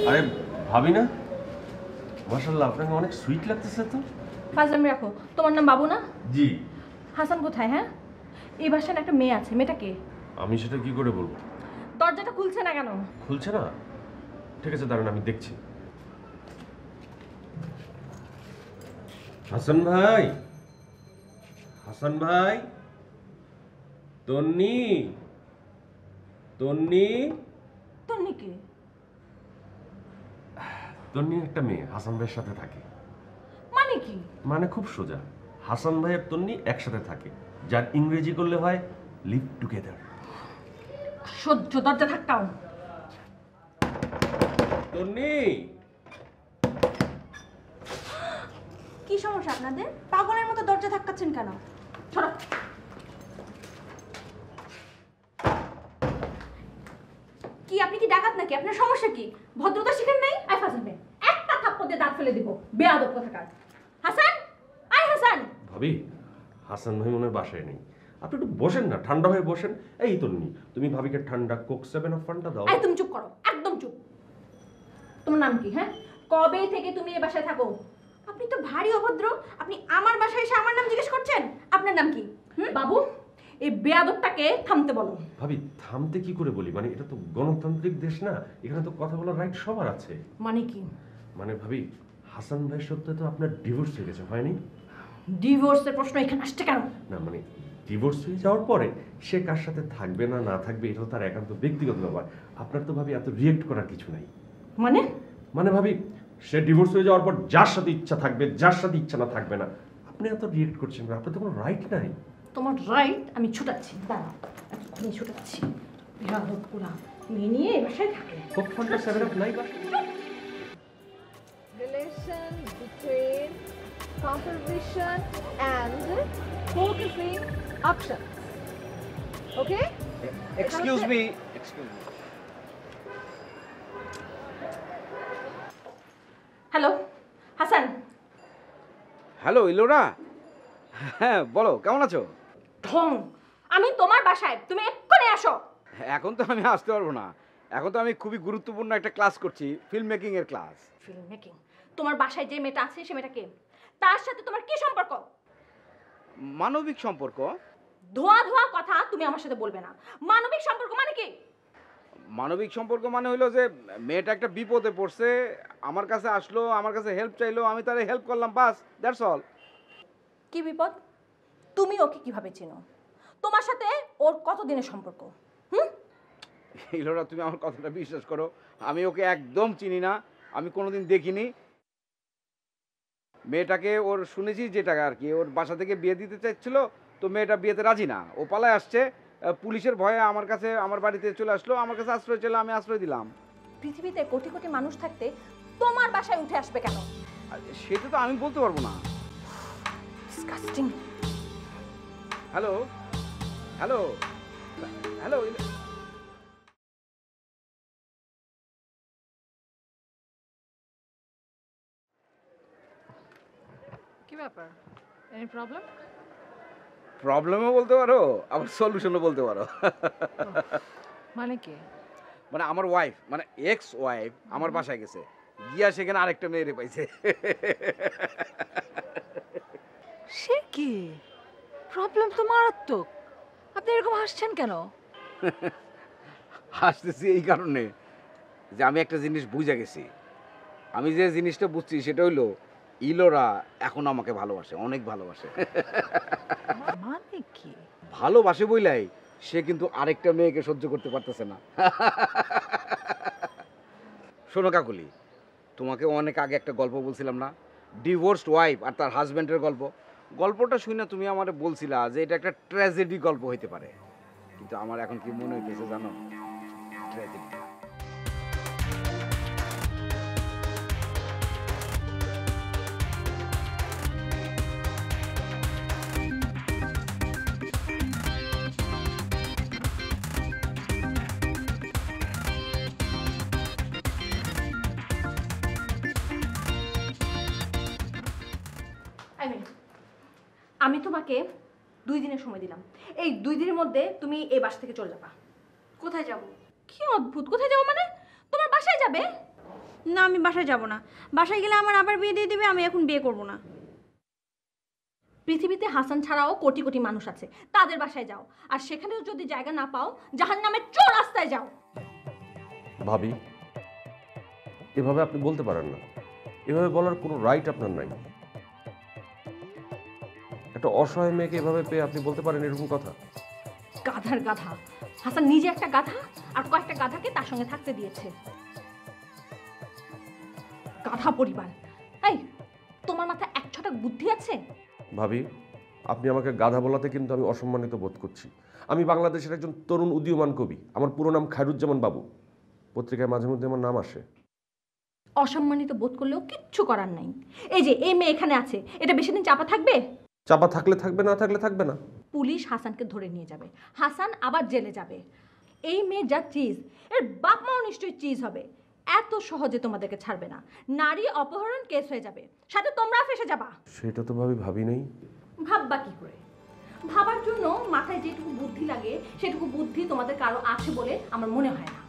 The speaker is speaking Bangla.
আরে ভাবি না, মাশাআল্লাহ আপনাকে অনেক সুইট লাগতেছে তো। ফাজলামি রাখো। তোমার নাম বাবু না? জি। হাসান কোথায়? হ্যাঁ, এই বাসায় একটা মেয়ে আছে। মেয়েটা কে? আমি সেটা কি করে বলবো? দরজাটা খুলছে না কেন? খুলছে না? ঠিক আছে দাঁড়ান, আমি দেখছি। হাসান ভাই, হাসান ভাই, তন্নি, তন্নি। তন্নি কে? তন্নি একটা মেয়ে হাসান ভাইয়ের সাথে থাকে। মানে কি? মানে খুব সোজা, হাসান ভাই আর তন্নি একসাথে থাকে, যার ইংরেজি করলে হয় লিভ টুগেদার। সহ্য, দরজা ধাক্কাও। তন্নি, কি সমস্যা আপনাদের? পাগলের মতো দরজা ধাক্কাচ্ছেন কেন? ছড়া। কি আপনি কি ডাকাত নাকি? আপনার সমস্যা কি? ভদ্রতা শিখেন নাই? আই ফাজল মেয়ে, একটা থাপ্পড় দিয়ে দাঁত ফেলে দিব। বেয়াদব কোথাকার। হাসান, আই হাসান। ভাবি, হাসান ভাই মনে হয় বাসায় নেই। আপনি একটু বসেন না, ঠান্ডা হয়ে বসেন। এই তন্নি, তুমি ভাবিকে ঠান্ডা কোক 7 অফ ফান্টা দাও। এই তুমি চুপ করো, একদম চুপ। তোমার নাম কি? হ্যাঁ, কবে থেকে তুমি এই বাসায় থাকো? আপনি তো ভারী অভদ্র। আপনি আমার বাসায় এসে আমার নাম জিজ্ঞেস করছেন? আপনার নাম কি? বাবু, এই বেয়াদবটাকে থামতে বলো। ভাবি থামতে কি করে বলি? মানে এটা তো গণতান্ত্রিক দেশ না, এখানে তো কথা বলার রাইট সবার আছে। মানে কি? মানে ভাবি, হাসান ভাই সত্ত্বে তো আপনার ডিভোর্স হয়ে গেছে, হয়নি? ডিভোর্সের প্রশ্ন এখানে আসছে কেন? না মানে ডিভোর্স হয়ে যাওয়ার পরে সে কার সাথে থাকবে না না থাকবে এটা তার একান্ত ব্যক্তিগত ব্যাপার। আপনার তো ভাবি এত রিয়েক্ট করার কিছু নাই। মানে? মানে ভাবি, সে ডিভোর্স হয়ে যাওয়ার পর যার সাথে ইচ্ছা থাকবে, যার সাথে ইচ্ছা না থাকবে না, আপনি এত রিয়েক্ট করছেন, আপনার তো কোনো রাইট নাই। তোমার রাইট আমি ছুটাচ্ছি। দাঁড়াও, আমি ছুটাচ্ছি। বেয়াদব পুরা মেয়ে নিয়ে এই বাসায় থাকে। কোক ফান্টা 7 অফ নাই বা relation between composition and focusing options. Okay? Excuse me. Hello Hasan. Hello Ilora. হ্যাঁ বলো, কেমন আছো? ঢং, আমি তোমার বাসায়, তুমি এক্ষুনি আসো। এখন তো আমি আসতে পারবো না, এখন তো আমি খুবই গুরুত্বপূর্ণ একটা ক্লাস করছি, ফিল্ম মেকিং এর ক্লাস। Film making? তোমার বাসায় যে মেয়েটা আছে সে মেয়েটা কে? তার সাথে তোমার কি সম্পর্ক? মানবিক সম্পর্ক। ধোয়া ধোয়া কথা তুমি আমার সাথে বলবে না। মানবিক সম্পর্ক মানে কি? মানবিক সম্পর্ক মানে হলো যে মেয়েটা একটা বিপদে পড়ছে, আমার কাছে আসলো, আমার কাছে হেল্প চাইলো, আমি তারে হেল্প করলাম, বাস, দ্যাটস অল। কি বিপদ? তুমি ওকে কিভাবে চেনো? তোমার সাথে ওর কতদিনের সম্পর্ক? ইলোরা, তুমি আমার কথাটা বিশ্বাস করো, আমি ওকে একদম চিনি না, আমি কোনোদিন দেখিনি। মেয়েটাকে ওর শুনেছি যেটা আর কি, ওর বাসা থেকে বিয়ে দিতে চাইছিল, তো মেয়েটা বিয়েতে রাজি না, ও পালায় আসছে, পুলিশের ভয়ে আমার কাছে, আমার বাড়িতে চলে আসলো, আমার কাছে আশ্রয় ছিল, আমি আশ্রয় দিলাম। পৃথিবীতে কোটি কোটি মানুষ থাকতে তোমার বাসায় উঠে আসবে কেন? সেটা তো আমি বলতে পারবো না। ডিসকাস্টিং। Hello hello hello. কি ব্যাপার? Any problem? প্রবলেমও বলতে পারো, আবার সলিউশনও বলতে পারো। মানে কি? মানে আমার ওয়াইফ, মানে এক্স ওয়াইফ আমার বাসায় গেছে, গিয়া সেখানে আরেকটা মেয়েরে পাইছে। সে কি? প্রবলেম তো মারাত্মক। আপনি এরকম হাসছেন কেন? হাসতেছি এই কারণে যে আমি একটা জিনিস বুঝে গেছি। আমি যে জিনিসটা বুঝছি সেটা হইলো ইলোরা এখন আমাকে ভালোবাসে, অনেক ভালোবাসে। মানে কি? ভালোবাসে বইলাই সে কিন্তু আরেকটা মেয়েকে সহ্য করতে পারতেছে না। শোনো কাকুলি, তোমাকে অনেক আগে একটা গল্প বলছিলাম না, ডিভোর্সড ওয়াইফ আর তার হাজব্যান্ডের গল্প। গল্পটা শুনে তুমি আমারে বলছিলা যে এটা একটা ট্র্যাজেডি গল্প হইতে পারে, কিন্তু আমার এখন কি মনে হইতেছে জানো? ট্র্যাজেডি। আমি তোমাকে 2 দিনের সময় দিলাম। এই 2 দিনের মধ্যে তুমি এই বাসা থেকে চলে যাবা। কোথায় যাব? কি অদ্ভুত, কোথায় যাবো মানে? তোমার বাসায় যাবে। না আমি বাসায় যাব না, বাসায় গেলে আমার আবার বিয়ে দিয়ে দিবে, আমি এখন বিয়ে করব না। পৃথিবীতে হাসান ছাড়াও কোটি কোটি মানুষ আছে, তাদের বাসায় যাও। আর সেখানেও যদি জায়গা না পাও, জাহান্নামের চোর রাস্তায় যাও। ভাবি, এভাবে আপনি বলতে পারেন না। এভাবে বলার কোনো রাইট আপনার নাই। একটা অসহায় মেয়েকে এভাবে পেয়ে আপনি বলতে পারেন এরকম কথা? গাধার গাধা হাসান নিজে একটা গাধা, আর কয়েকটা গাধাকে তার সঙ্গে থাকতে দিয়েছে। গাধা পরিবার। এই, তোমার মাথায় এক ছটাক বুদ্ধি আছে? ভাবি, আপনি আমাকে গাধা বলাতে কিন্তু আমি অসম্মানিত বোধ করছি। আমি বাংলাদেশের একজন তরুণ উদীয়মান কবি। আমার পুরো নাম খায়রুজ্জামান বাবু। পত্রিকায় মাঝে মধ্যে আমার নাম আসে। অসম্মানিত বোধ করলেও কিচ্ছু করার নাই। এই যে এই মেয়ে এখানে আছে, এটা বেশি দিন চাপা থাকবে? চাপা থাকলে থাকবে, না থাকলে থাকবে না। পুলিশ হাসানকে ধরে নিয়ে যাবে, হাসান আবার জেলে যাবে। এই মেয়ে যা চিজ, এর বাপ মাও নিশ্চয়ই চিজ হবে। এত সহজে তোমাদেরকে ছাড়বে না। নারী অপহরণ কেস হয়ে যাবে, সাথে তোমরা ফেসে যাবা। সেটা তো ভাবি নেই। ভাববা কি করে? ভাবার জন্য মাথায় যেটুকু বুদ্ধি লাগে সেটুকু বুদ্ধি তোমাদের কারো আছে বলে আমার মনে হয় না।